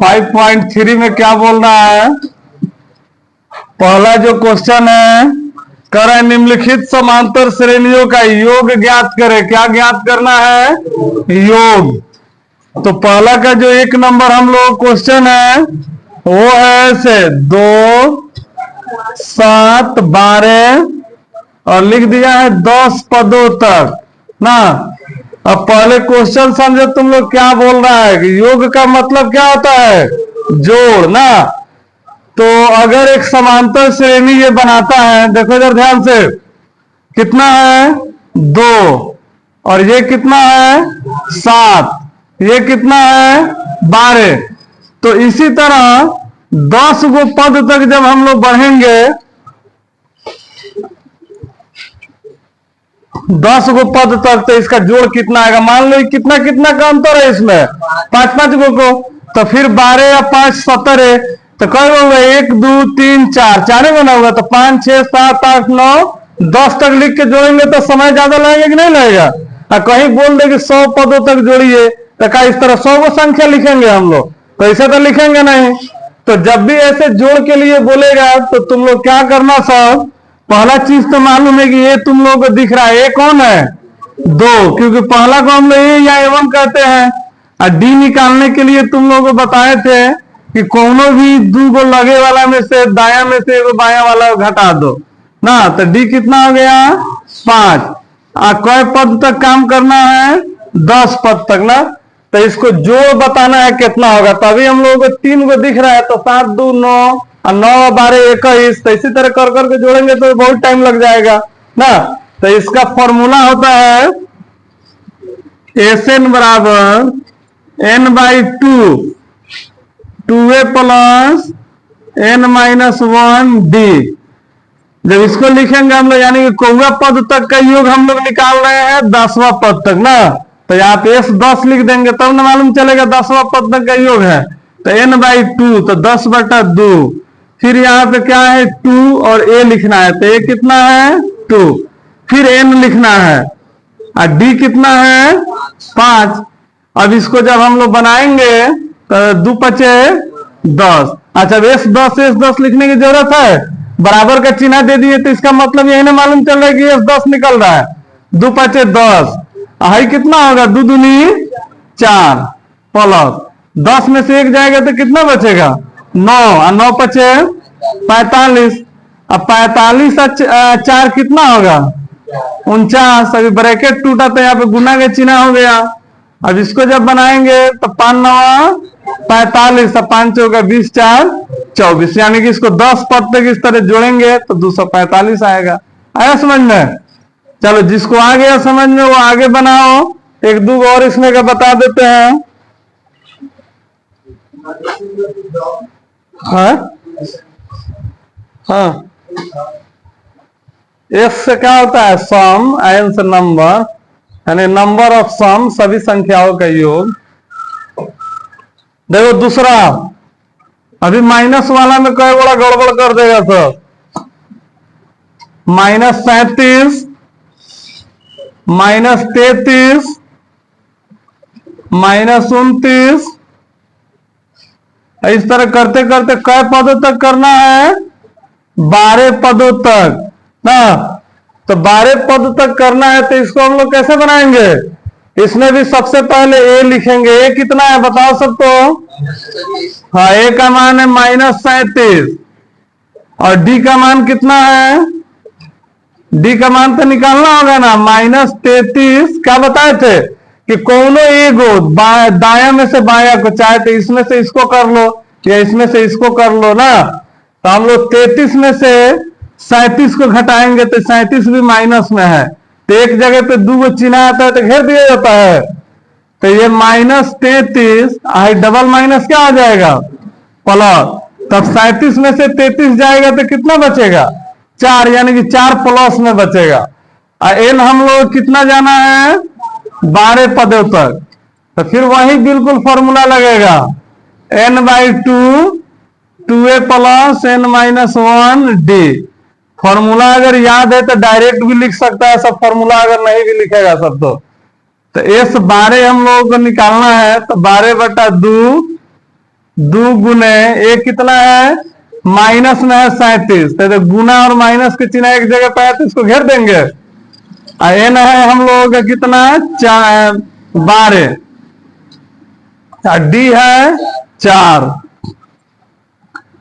5.3 में क्या बोल रहा है? पहला जो क्वेश्चन है, कर रहे निम्नलिखित समांतर श्रेणियों का योग ज्ञात करें। क्या ज्ञात करना है? योग। तो पहला का जो 1 नंबर हम लोग क्वेश्चन है वो है ऐसे 2, 7, 12 और लिख दिया है 10 पदों तक ना। अब पहले क्वेश्चन समझो तुम लोग क्या बोल रहा है कि योग का मतलब क्या होता है? जोड़ ना। तो अगर एक समांतर श्रेणी ये बनाता है, देखो इधर ध्यान से, कितना है? 2 और ये कितना है? 7, ये कितना है? 12। तो इसी तरह 10 गो पद तक जब हम लोग बढ़ेंगे, 10 गो पद तक, तो इसका जोड़ कितना आएगा? मान लो कितना कितना का अंतर है इसमें, 5-5 गो को। तो फिर 12 या 5 17, तो कई होगा? 1 2 3 4, 4 बना होगा। तो 5 6 7 8 9 10 तक लिख के जोड़ेंगे तो समय ज्यादा लगेगा कि नहीं लगेगा? कहीं बोल दे कि 100 पदों तक जोड़िए, तो क्या इस तरह 100 को संख्या लिखेंगे हम लोग? तो ऐसे तो लिखेंगे नहीं। तो जब भी ऐसे जोड़ के लिए बोलेगा तो तुम लोग क्या करना सब, पहला चीज तो मालूम है कि ये तुम लोग को दिख रहा है, ये कौन है? 2, क्योंकि पहला को हम लोग ए या एवं कहते हैं। और डी निकालने के लिए तुम लोगों को बताए थे कि कोनो भी 2 गो लगे वाला में से दाया में से एगो बाया वाला घटा दो ना। तो डी कितना हो गया? 5। कई पद तक काम करना है? 10 पद तक ना। तो इसको जोड़ बताना है कितना होगा। तभी हम लोगों को 3 गो दिख रहा है, तो 7 2 9 और 9 12 21। तो इसी तरह कर करके जोड़ेंगे तो बहुत टाइम लग जाएगा ना। तो इसका फॉर्मूला होता है SN बराबर N/2, 2A प्लस N-1D। जब इसको लिखेंगे हम लोग, यानी कि कौवा पद तक का योग हम लोग निकाल रहे हैं 10वां पद तक ना। तो यहाँ पे S10 लिख देंगे तब ना मालूम चलेगा 10वां पद तक का योग है। तो N/2, तो 10/2। फिर यहाँ पे क्या है? 2 और A लिखना है। तो A कितना है? 2। फिर N लिखना है और D कितना है? 5। अब इसको जब हम लोग बनाएंगे तो 2 5 10। अच्छा, S10 लिखने की जरूरत है? बराबर का चिन्ह दे दिए तो इसका मतलब यही ना मालूम चल रहा है कि S10 निकल रहा है। 2 5 10, हाई कितना होगा? 2 दूनी 4 प्लस 10 में से 1 जाएगा तो कितना बचेगा? 9 और 9 5 45। अब 45 और 4 कितना होगा? 49। अभी ब्रैकेट टूटा तो यहाँ पे गुना का चिन्ह हो गया। अब इसको जब बनाएंगे तो 5 9 45 और 5 होगा 20 4 24, यानी कि इसको 10 पद तक इस तरह जोड़ेंगे तो 245 आएगा। आया समझ में? चलो, जिसको आ गया समझ में वो आगे बनाओ। 1 2 और इसमें का बता देते हैं। हाँ, एक्स से क्या होता है? सम। एन से नंबर, यानी नंबर ऑफ सम, सभी संख्याओं का योग। देखो दूसरा, अभी माइनस वाला में कई बड़ा गड़बड़ कर देगा सब। -37, -33, -29, इस तरह करते करते कई पदों तक करना है? 12 पदों तक ना। तो 12 पद तक करना है तो इसको हम लोग कैसे बनाएंगे? इसमें भी सबसे पहले ए लिखेंगे। ए कितना है बताओ सबको? हाँ, ए का मान है -37 और डी का मान कितना है? डी का मान तो निकालना होगा ना, -33। क्या बताए थे कि कोनो एगो दाया में से बाया को, चाहे तो इसमें से इसको कर लो या इसमें से इसको कर लो ना। तो हम लोग 33 में से 37 को घटाएंगे तो 37 भी माइनस में है। तो एक जगह पे 2 गो चिन्ह आता है तो घेर दिया जाता है। तो ये -33 डबल माइनस क्या आ जाएगा? प्लस। तब 37 में से 33 जाएगा तो कितना बचेगा? 4, यानी कि 4 प्लस में बचेगा। और एन हम लोग कितना जाना है? 12 पदों तक। तो फिर वही बिल्कुल फॉर्मूला लगेगा, N/2, 2A plus N-1D। Formula अगर याद है तो डायरेक्ट भी लिख सकता है सब फॉर्मूला, अगर नहीं भी लिखेगा सब तो S12 हम लोगों को निकालना है। तो 12/2 दो गुने एक कितना है, माइनस में है 37, तो गुना और माइनस के चिन्ह एक जगह पे है तो इसको घेर देंगे। एन है हम लोगों का कितना है, 12, डी है 4,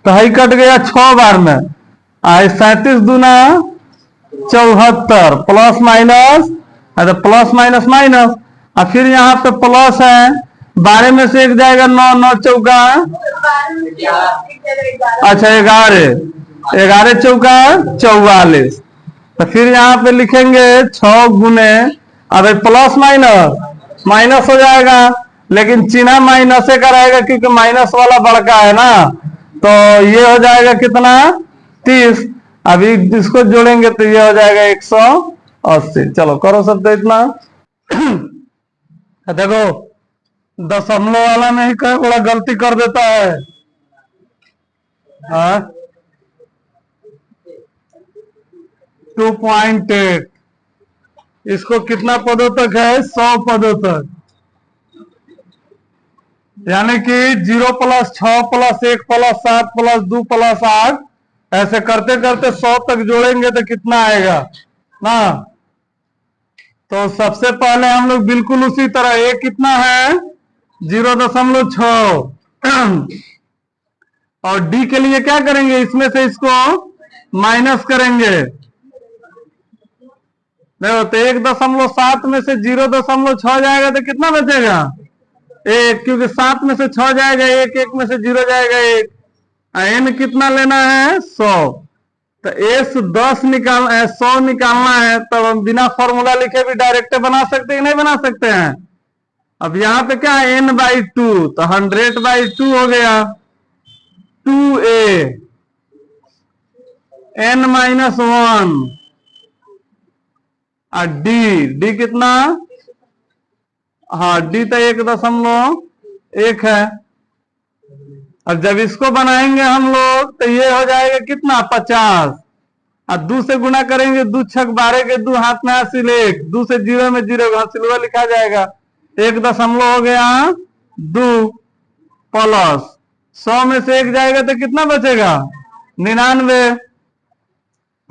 तो ही कट गया 6 बार में। 37 दूना 74, प्लस माइनस, तो प्लस माइनस माइनस, और फिर यहाँ पे प्लस है, 12 में से एक जाएगा 9, 9 चौका, अच्छा 11, 11 चौका 44, तो फिर यहाँ पे लिखेंगे 6 गुने, अब प्लस माइनस माइनस हो जाएगा, लेकिन चिन्ह माइनस का रहेगा क्योंकि माइनस वाला बड़का है ना, तो ये हो जाएगा कितना 30, अभी इसको जोड़ेंगे तो ये हो जाएगा 180। चलो करो सब इतना। देखो दशमलव वाला में ही कई बड़ा गलती कर देता है। हाँ 2.8, इसको कितना पदों तक है, 100 पदों तक, यानी कि 0 + 6 + 1 + 7 + 2 + 8, ऐसे करते करते 100 तक जोड़ेंगे तो कितना आएगा ना। तो सबसे पहले हम लोग बिल्कुल उसी तरह, एक कितना है 0.6, और डी के लिए क्या करेंगे, इसमें से इसको माइनस करेंगे। देखो तो 1.7 में से 0.6 जाएगा तो कितना बचेगा, 1, क्योंकि 7 में से 6 जाएगा 1, 1 में से 0 जाएगा 1, एन कितना लेना है 100, तो एस 10 निकाल 100 निकालना है, तो हम बिना फॉर्मूला लिखे भी डायरेक्ट बना सकते हैं, नहीं बना सकते हैं। अब यहाँ पे क्या है, n/2, तो 100/2 हो गया, 2a n-1, और डी कितना, हाँ डी तो 1.1 है। और जब इसको बनाएंगे हम लोग तो ये हो जाएगा कितना 50, और 2 से गुना करेंगे, 2 छक 12 के 2 हाथ में हासिल 1, 2 से 0 में 0 हासिल हुआ लिखा जाएगा, 1 दशमलव हो गया 2, प्लस 100 में से 1 जाएगा तो कितना बचेगा 99,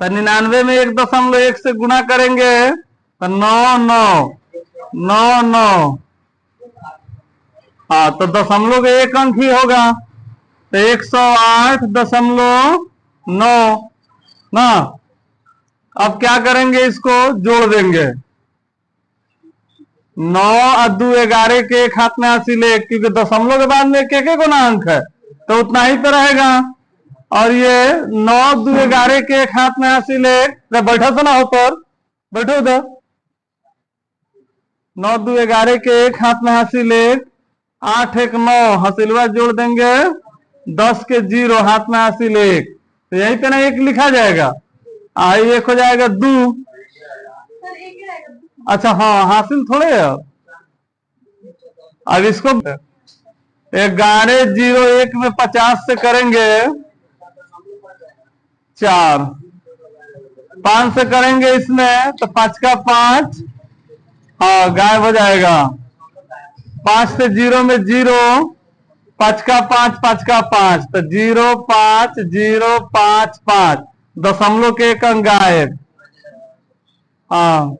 तो 99 में 1.1 से गुना करेंगे तो 9 9 9 9, हाँ तो दशमलव के 1 अंक ही होगा, तो 108.9 ना। अब क्या करेंगे, इसको जोड़ देंगे, 9 और 2 11 के 1 हाथ में हासिल 1, क्योंकि दशमलव के बाद में एक गुना अंक है तो उतना ही पे रहेगा, और ये 9 2 11 के 1 हाथ में हासिल 1, बैठा तो ना हो पर बैठो उधर, 9 2 11 के 1 हाथ में हासिल 1, 8 1 9 हासिलवा जोड़ देंगे, 10 के 0 हाथ में हासिल 1, तो यही पे ना 1 लिखा जाएगा, आई 1 हो जाएगा 2, अच्छा हाँ हासिल थोड़े है। अब इसको 11 0 1 में 50 से करेंगे 4, 5 से करेंगे इसमें तो 5 का 5, हाँ गायब हो जाएगा, 5 से 0 में 0, 5 का 5 5 का 5, तो 0 5 0 5 5, दशमलव के 1 अंक गायब, हाँ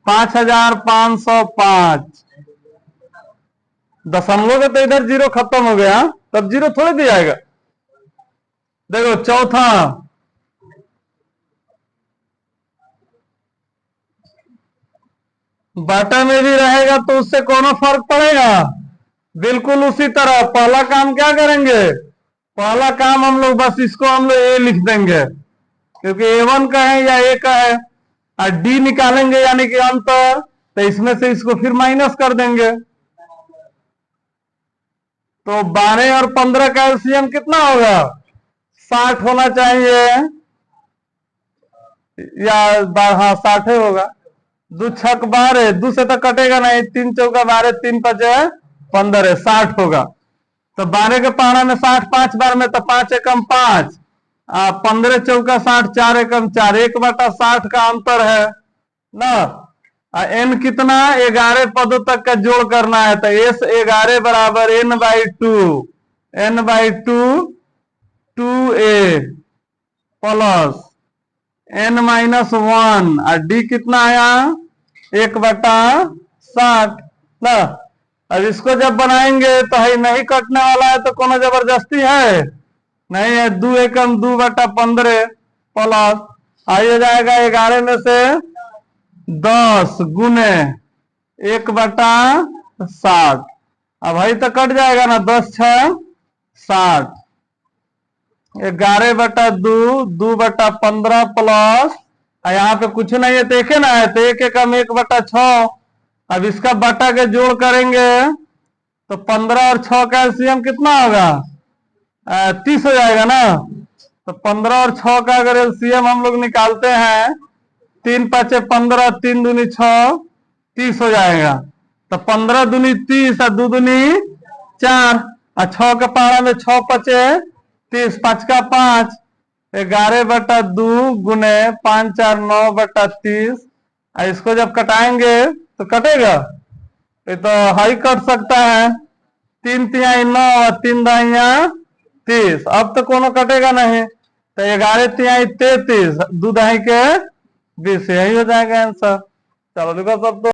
5505, दशमलव के तो इधर 0 खत्म हो गया, तब 0 थोड़े दिया जाएगा। देखो चौथा, बाटा में भी रहेगा तो उससे कौन फर्क पड़ेगा, बिल्कुल उसी तरह पहला काम क्या करेंगे, पहला काम हम लोग बस इसको हम लोग ए लिख देंगे क्योंकि A1 का है या A का है, और डी निकालेंगे यानी कि अंतर, तो इसमें से इसको फिर माइनस कर देंगे, तो 12 और 15 का एलसीएम कितना होगा 60 होना चाहिए, या हाँ 60 होगा, 2 छक 12, 2 से तो कटेगा नहीं, 3 चौका 12 3 5 15, 60 होगा, तो 12 के पहाड़ा में 60 5 बार में, तो 5 एकम 5, 15 चौका 60, 4 एकम 4, 1/60 का अंतर है ना। एन कितना 11 पदों तक का जोड़ करना है, तो S 11 = n/2, n/2 2a plus n-1 और d कितना आया 1/60 ना। अब इसको जब बनाएंगे तो है नहीं कटने वाला है, तो कोनो जबरदस्ती है नहीं है। 2 एकम 2/15 प्लस आई हो जाएगा 11 में से 10 गुने 1/60। अब भाई तो कट जाएगा ना, 10×6 60, 11/2 2/15 प्लस यहाँ पे कुछ नहीं है तो एक ना है, तो 1 एकम 1/6। अब इसका बटा के जोड़ करेंगे तो 15 और 6 का एलसीएम कितना होगा 30 हो जाएगा ना। तो 15 और 6 का अगर एलसीएम हम लोग निकालते हैं 3×5 = 15, 3 दूनी 6 30 हो जाएगा। तो 15 दूनी 30 और 2 दूनी 4 और 6 के पारा में 6 × 5 = 30, 5 का 5 11/2 गुने 5 4 9/30। इसको जब कटाएंगे तो कटेगा, ये तो हाई कट सकता है। 3×3 = 9 और 3×2 30। अब तो कोनो कटेगा नहीं, तो 11×3 = 33, 2×2 के 20, यही हो जाएगा आंसर। चलो देखो सब तो